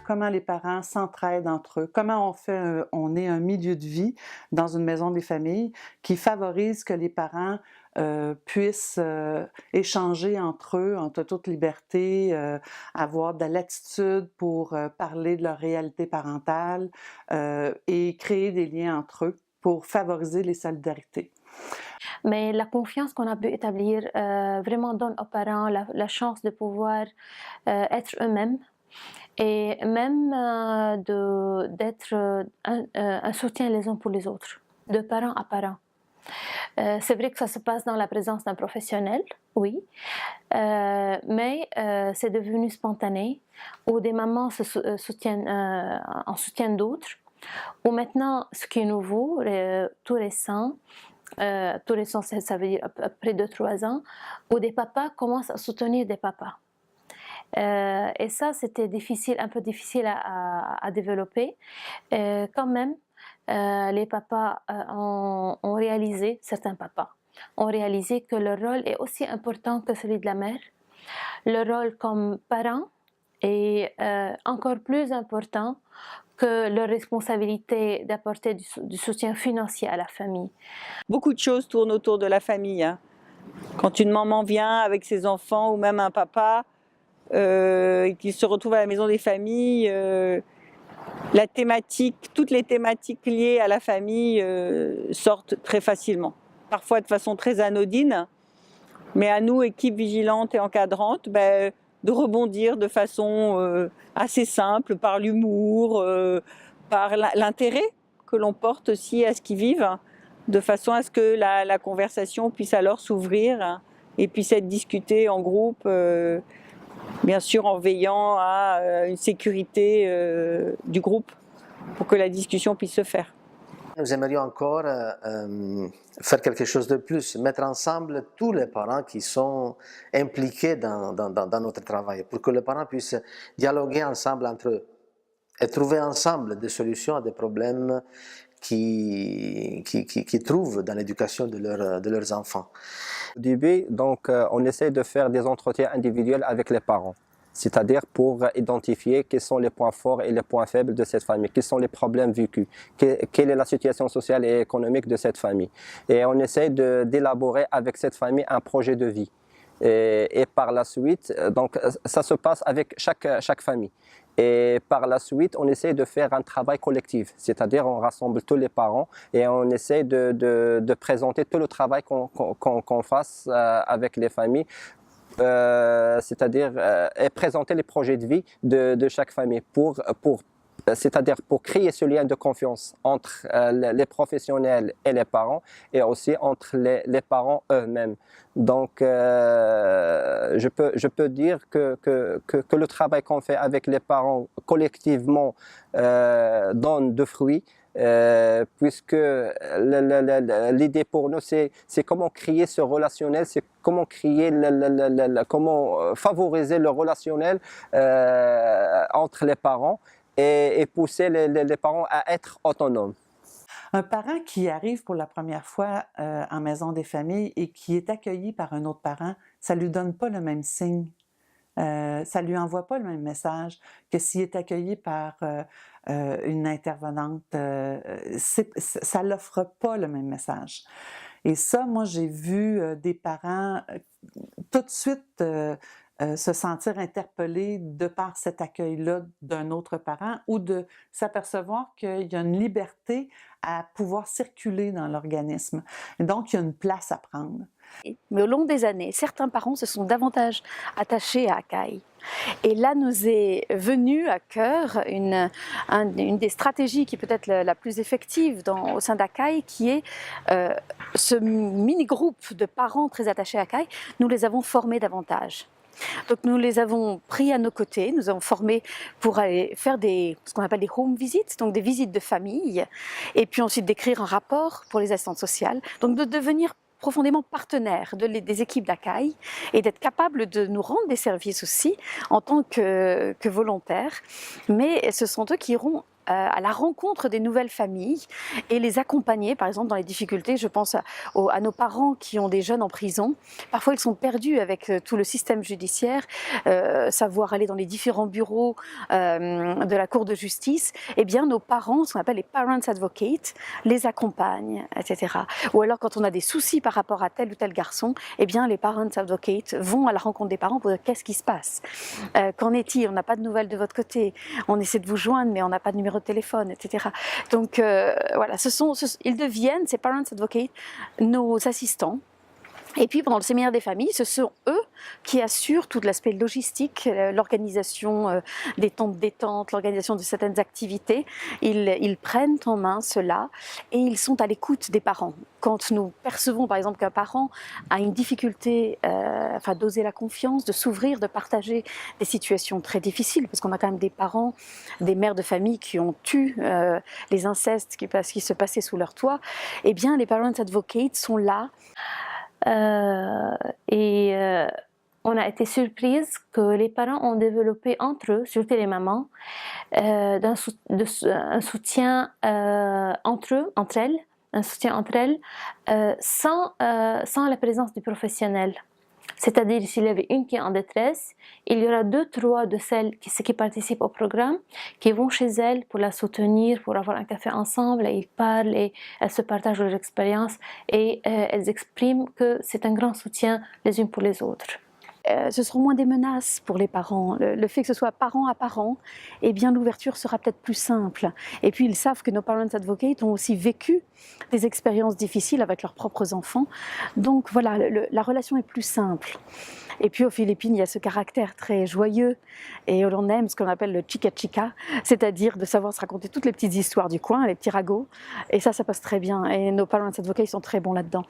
comment les parents s'entraident entre eux, comment on est un milieu de vie dans une maison des familles qui favorise que les parents puissent échanger entre eux en toute liberté, avoir de la latitude pour parler de leur réalité parentale et créer des liens entre eux pour favoriser les solidarités. Mais la confiance qu'on a pu établir vraiment donne aux parents la chance de pouvoir être eux-mêmes et même d'être un soutien les uns pour les autres, de parents à parents. C'est vrai que ça se passe dans la présence d'un professionnel, oui, mais c'est devenu spontané, où des mamans soutiennent, en soutiennent d'autres, où maintenant, ce qui est nouveau, tout récent, ça veut dire après 2-3 ans, où des papas commencent à soutenir des papas. Et ça, c'était difficile, un peu difficile à développer. Quand même, les papas ont réalisé, certains papas, ont réalisé que leur rôle est aussi important que celui de la mère. Leur rôle comme parent est encore plus important que leur responsabilité d'apporter du soutien financier à la famille. Beaucoup de choses tournent autour de la famille, hein. Quand une maman vient avec ses enfants ou même un papa et qu'il se retrouve à la maison des familles, toutes les thématiques liées à la famille sortent très facilement. Parfois de façon très anodine, mais à nous, équipe vigilante et encadrante, de rebondir de façon assez simple, par l'humour, par l'intérêt que l'on porte aussi à ce qu'ils vivent, de façon à ce que la conversation puisse alors s'ouvrir et puisse être discutée en groupe, bien sûr en veillant à une sécurité du groupe pour que la discussion puisse se faire. Nous aimerions encore faire quelque chose de plus, mettre ensemble tous les parents qui sont impliqués dans notre travail, pour que les parents puissent dialoguer ensemble entre eux et trouver ensemble des solutions à des problèmes qu'ils trouvent dans l'éducation de leurs enfants. Au début, donc, on essaie de faire des entretiens individuels avec les parents. C'est-à-dire pour identifier quels sont les points forts et les points faibles de cette famille, quels sont les problèmes vécus, quelle est la situation sociale et économique de cette famille. Et on essaie d'élaborer avec cette famille un projet de vie. Et par la suite, donc, ça se passe avec chaque famille. Et par la suite, on essaie de faire un travail collectif, c'est-à-dire on rassemble tous les parents et on essaie de présenter tout le travail qu'on fasse avec les familles, c'est-à-dire et présenter les projets de vie de chaque famille c'est-à-dire pour créer ce lien de confiance entre les professionnels et les parents et aussi entre les parents eux-mêmes. Donc je peux dire que le travail qu'on fait avec les parents collectivement donne de fruits. Puisque l'idée pour nous, c'est comment créer ce relationnel, c'est comment créer, comment favoriser le relationnel entre les parents et pousser les parents à être autonomes. Un parent qui arrive pour la première fois en maison des familles et qui est accueilli par un autre parent, ça ne lui donne pas le même signe. Ça ne lui envoie pas le même message que s'il est accueilli par une intervenante. Ça ne l'offre pas le même message. Et ça, moi, j'ai vu des parents tout de suite se sentir interpellés de par cet accueil-là d'un autre parent ou de s'apercevoir qu'il y a une liberté à pouvoir circuler dans l'organisme. Donc, il y a une place à prendre. Mais au long des années, certains parents se sont davantage attachés à Akai. Et là nous est venue à cœur une des stratégies qui peut être la plus effective au sein d'Akai, qui est ce mini-groupe de parents très attachés à Akai. Nous les avons formés davantage. Donc nous les avons pris à nos côtés, nous avons formés pour aller faire ce qu'on appelle des home visits, donc des visites de famille, et puis ensuite d'écrire un rapport pour les assistantes sociales, donc de devenir profondément partenaires des équipes d'Akai et d'être capables de nous rendre des services aussi en tant que volontaires. Mais ce sont eux qui iront à la rencontre des nouvelles familles et les accompagner, par exemple, dans les difficultés. Je pense à nos parents qui ont des jeunes en prison. Parfois, ils sont perdus avec tout le système judiciaire, savoir aller dans les différents bureaux de la Cour de justice. Eh bien, nos parents, ce qu'on appelle les parents advocates, les accompagnent, etc. Ou alors, quand on a des soucis par rapport à tel ou tel garçon, eh bien, les parents advocates vont à la rencontre des parents pour dire qu'est-ce qui se passe, qu'en est-il, on n'a pas de nouvelles de votre côté, on essaie de vous joindre mais on n'a pas de numéro de téléphone, etc. Donc voilà, ils deviennent, ces parents advocates, nos assistants. Et puis pendant le séminaire des familles, ce sont eux qui assurent tout l'aspect logistique, l'organisation des temps de détente, l'organisation de certaines activités. Ils prennent en main cela et ils sont à l'écoute des parents. Quand nous percevons par exemple qu'un parent a une difficulté d'oser la confiance, de s'ouvrir, de partager des situations très difficiles, parce qu'on a quand même des parents, des mères de famille qui ont eu les incestes qui se passaient sous leur toit, eh bien les parents advocates sont là. On a été surprise que les parents ont développé entre eux, surtout les mamans, un soutien entre elles, sans la présence du professionnel. C'est-à-dire, s'il y avait une qui est en détresse, il y aura 2-3 de celles qui participent au programme, qui vont chez elle pour la soutenir, pour avoir un café ensemble, et ils parlent et elles se partagent leurs expériences et elles expriment que c'est un grand soutien les unes pour les autres. Ce seront moins des menaces pour les parents. Le fait que ce soit parent à parent, eh bien l'ouverture sera peut-être plus simple. Et puis ils savent que nos parents advocates ont aussi vécu des expériences difficiles avec leurs propres enfants. Donc voilà, la relation est plus simple. Et puis aux Philippines, il y a ce caractère très joyeux et l'on aime ce qu'on appelle le chica chica, c'est-à-dire de savoir se raconter toutes les petites histoires du coin, les petits ragots. Et ça passe très bien. Et nos parents advocates sont très bons là-dedans.